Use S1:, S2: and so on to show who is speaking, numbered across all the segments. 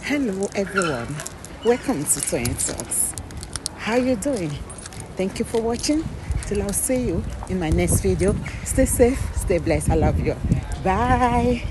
S1: Hello everyone, welcome to Twin Talks. How you doing? Thank you for watching. Till I'll see you in my next video. Stay safe, stay blessed. I love you. Bye.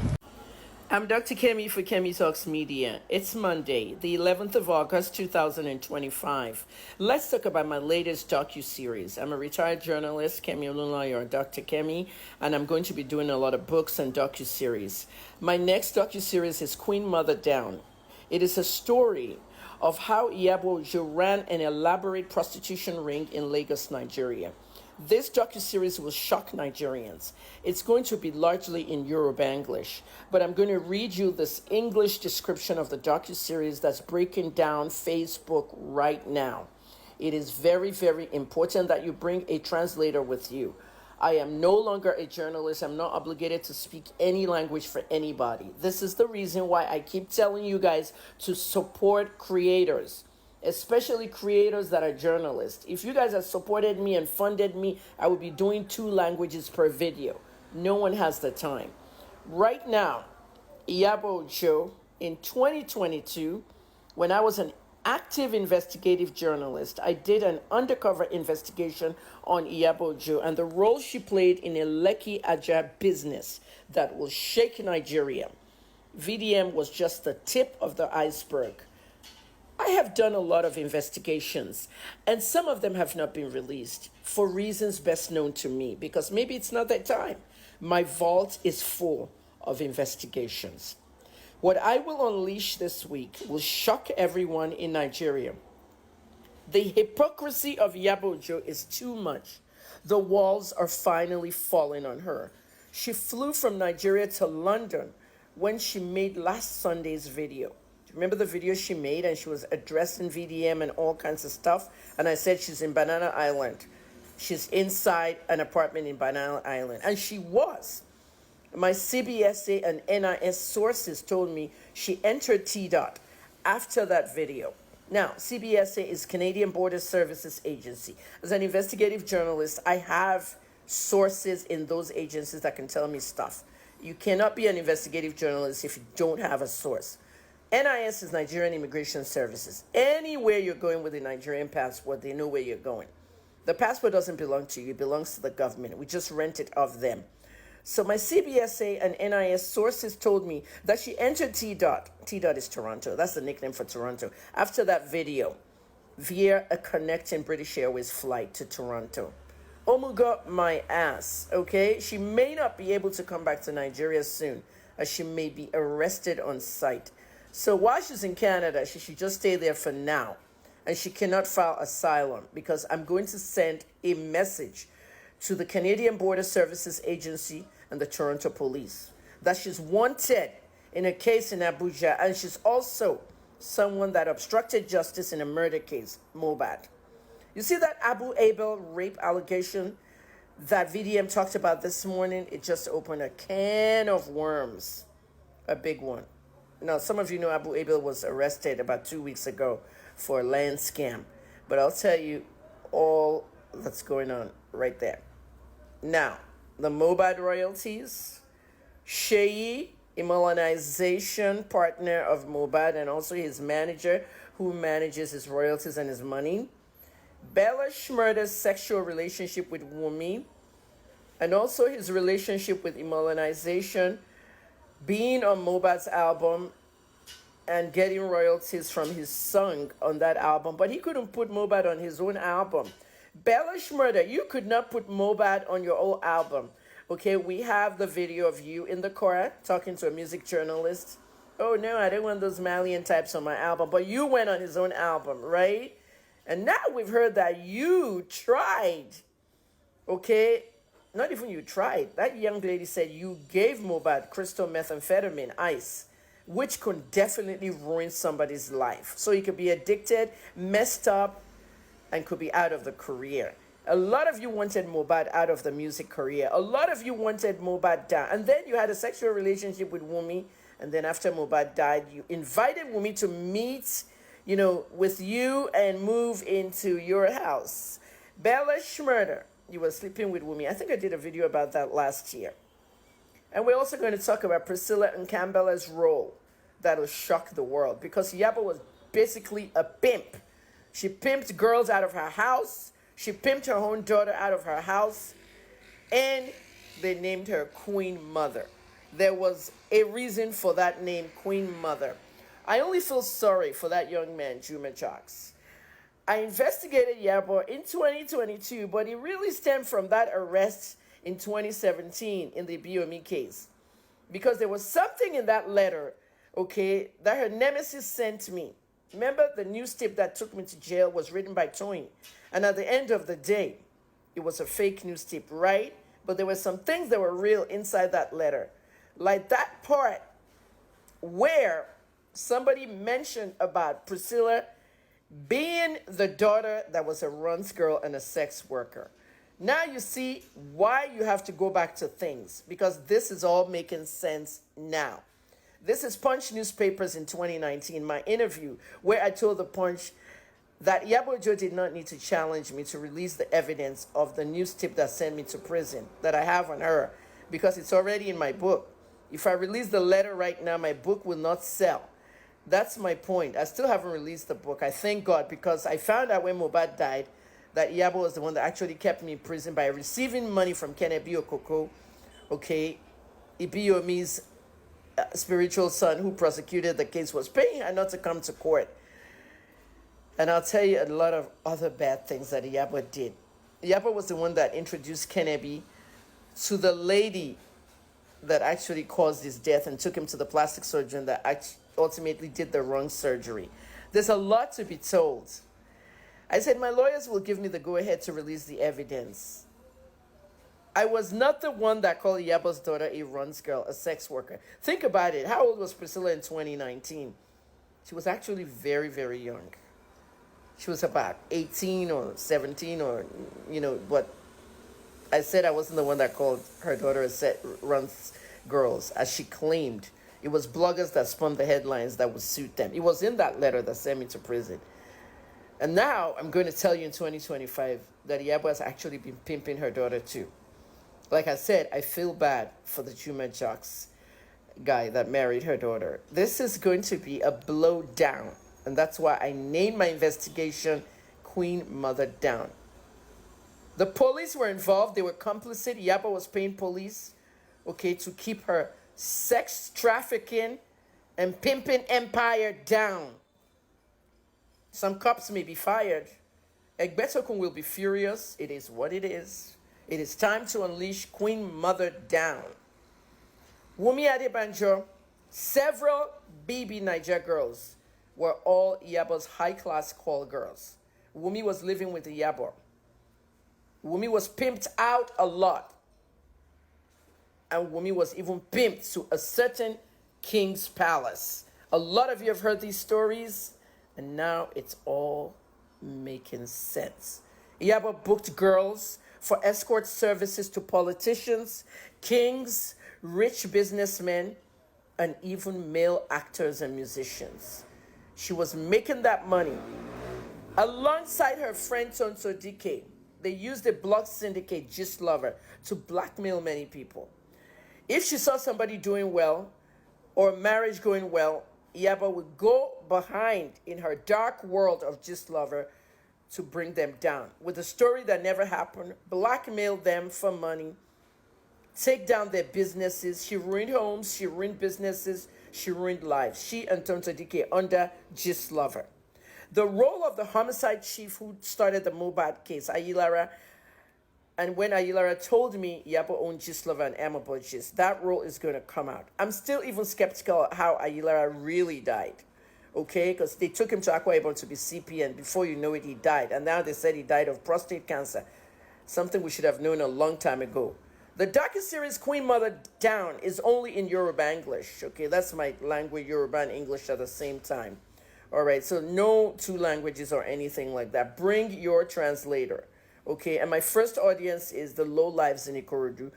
S2: I'm Dr. Kemi for Kemi Talks Media. It's Monday, the 11th of August, 2025. Let's talk about my latest docu-series. I'm a retired journalist, Kemi Olunloyo, or Dr. Kemi, and I'm going to be doing a lot of books and docu-series. My next docu-series is Queen Mother Down. It is a story of how Iyabo ran an elaborate prostitution ring in Lagos, Nigeria. This docuseries will shock Nigerians. It's going to be largely in Yoruba English, but I'm going to read you this English description of the docuseries that's breaking down Facebook right now. It is very, very important that you bring a translator with you. I am no longer a journalist. I'm not obligated to speak any language for anybody. This is the reason why I keep telling you guys to support creators, especially creators that are journalists. If you guys have supported me and funded me, I would be doing 2 languages per video. No one has the time. Right now, Iyabo in 2022, when I was an active investigative journalist, I did an undercover investigation on Iyabo and the role she played in a Lekki Aja business that will shake Nigeria. VDM was just the tip of the iceberg. I have done a lot of investigations, and some of them have not been released for reasons best known to me, because maybe it's not that time. My vault is full of investigations. What I will unleash this week will shock everyone in Nigeria. The hypocrisy of Iyabo is too much. The walls are finally falling on her. She flew from Nigeria to London when she made last Sunday's video. Remember the video she made, and she was addressing VDM and all kinds of stuff? And I said she's in Banana Island. She's inside an apartment in Banana Island. And she was. My CBSA and NIS sources told me she entered TDOT after that video. Now, CBSA is Canadian Border Services Agency. As an investigative journalist, I have sources in those agencies that can tell me stuff. You cannot be an investigative journalist if you don't have a source. NIS is Nigerian Immigration Services. Anywhere you're going with a Nigerian passport, they know where you're going. The passport doesn't belong to you. It belongs to the government. We just rent it of them. So my CBSA and NIS sources told me that she entered TDOT. TDOT is Toronto. That's the nickname for Toronto. After that video, via a connecting British Airways flight to Toronto. Omuga my ass, okay? She may not be able to come back to Nigeria soon, as she may be arrested on site. So while she's in Canada, she should just stay there for now. And she cannot file asylum, because I'm going to send a message to the Canadian Border Services Agency and the Toronto Police that she's wanted in a case in Abuja, and she's also someone that obstructed justice in a murder case, Mohbad. You see that Abu Abel rape allegation that VDM talked about this morning? It just opened a can of worms, a big one. Now, some of you know Abu Abel was arrested about 2 weeks ago for a land scam. But I'll tell you all that's going on right there. Now, the Mohbad royalties, Sheyi, immunization partner of Mohbad, and also his manager who manages his royalties and his money. Bella Shmurda's sexual relationship with Wunmi, and also his relationship with immunization, being on Mohbad's album and getting royalties from his song on that album, but he couldn't put Mohbad on his own album. Bella Shmurda, you could not put Mohbad on your own album. Okay, we have the video of you in the car talking to a music journalist. Oh no, I didn't want those Malian types on my album, but you went on his own album, right? And now we've heard that you tried, okay? Not even you tried. That young lady said you gave Mohbad crystal methamphetamine, ice, which could definitely ruin somebody's life. So he could be addicted, messed up, and could be out of the career. A lot of you wanted Mohbad out of the music career. A lot of you wanted Mohbad down. And then you had a sexual relationship with Wunmi. And then after Mohbad died, you invited Wunmi to meet, with you and move into your house. Bella Shmurda, you were sleeping with Wunmi. I think I did a video about that last year. And we're also going to talk about Priscilla and Campbella's role that'll shock the world, because Iyabo was basically a pimp. She pimped girls out of her house. She pimped her own daughter out of her house. And they named her Queen Mother. There was a reason for that name, Queen Mother. I only feel sorry for that young man, Juma Jocks. I investigated Iyabo in 2022, but it really stemmed from that arrest in 2017 in the BOME case. Because there was something in that letter, okay, that her nemesis sent me. Remember, the news tip that took me to jail was written by Tony. And at the end of the day, it was a fake news tip, right? But there were some things that were real inside that letter. Like that part where somebody mentioned about Priscilla being the daughter that was a runs girl and a sex worker. Now you see why you have to go back to things, because this is all making sense now. This is Punch Newspapers in 2019, my interview, where I told the Punch that Iyabo Ojo did not need to challenge me to release the evidence of the news tip that sent me to prison that I have on her, because it's already in my book. If I release the letter right now, my book will not sell. That's my point. I still haven't released the book. I thank God, because I found out when Mohbad died that Iyabo was the one that actually kept me in prison by receiving money from Kennedy Okoko, okay, Ibiomi's spiritual son who prosecuted the case was paying her not to come to court. And I'll tell you a lot of other bad things that Iyabo did. Iyabo was the one that introduced Kennedy to the lady that actually caused his death and took him to the plastic surgeon that ultimately did the wrong surgery. There's a lot to be told. I said my lawyers will give me the go-ahead to release the evidence. I was not the one that called Iyabo's daughter a runs girl, a sex worker. Think about it. How old was Priscilla in 2019? She was actually very, very young. She was about 18 or 17 or, but I said I wasn't the one that called her daughter a runs girls, as she claimed. It was bloggers that spun the headlines that would suit them. It was in that letter that sent me to prison. And now I'm going to tell you in 2025 that Iyabo has actually been pimping her daughter too. Like I said, I feel bad for the Juma Jocks guy that married her daughter. This is going to be a blow down. And that's why I named my investigation Queen Mother Down. The police were involved. They were complicit. Iyabo was paying police, okay, to keep her sex trafficking and pimping empire down. Some cops may be fired. Egbetokun will be furious. It is what it is. It is time to unleash Queen Mother Down. Wumi Adebanjo, several BB Niger girls were all Iyabo's high-class call girls. Wumi was living with Iyabo. Wumi was pimped out a lot. And Wumi was even pimped to a certain king's palace. A lot of you have heard these stories. And now it's all making sense. Iyabo booked girls for escort services to politicians, kings, rich businessmen, and even male actors and musicians. She was making that money. Alongside her friend Tonto Dike, they used a block syndicate, Gist Lover, to blackmail many people. If she saw somebody doing well or marriage going well, Iyabo would go behind in her dark world of Gist Lover to bring them down with a story that never happened, blackmail them for money, take down their businesses. She ruined homes, she ruined businesses, she ruined lives. She and Tonto Dike under Gist Lover. The role of the homicide chief who started the Mohbad case, Ayilara, and when Ayilara told me Iyabo owned Gist Lover and Amabo Gist, that role is going to come out. I'm still even skeptical how Ayilara really died. Okay, because they took him to Akwa Ibom to be CP, and before you know it, he died. And now they said he died of prostate cancer. Something we should have known a long time ago. The docuseries Queen Mother Down is only in Yoruba English. Okay, that's my language, Yoruba and English at the same time. All right, so no two languages or anything like that. Bring your translator. Okay, and my first audience is the low lives in Ikorodu.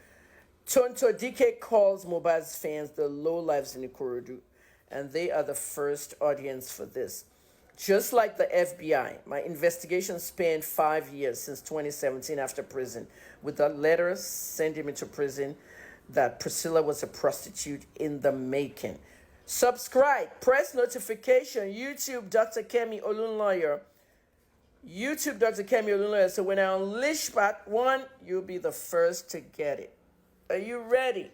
S2: Tonto Dike calls Mohbad's fans the low lives in Ikorodu, and they are the first audience for this. Just like the FBI, my investigation spanned 5 years since 2017 after prison, with the letters sending me to prison that Priscilla was a prostitute in the making. Subscribe, press notification. YouTube, Dr. Kemi Olunloyo. YouTube, Dr. Kemi Olunloyo. So when I unleash part 1, you'll be the first to get it. Are you ready?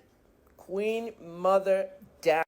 S2: Queen Mother Down.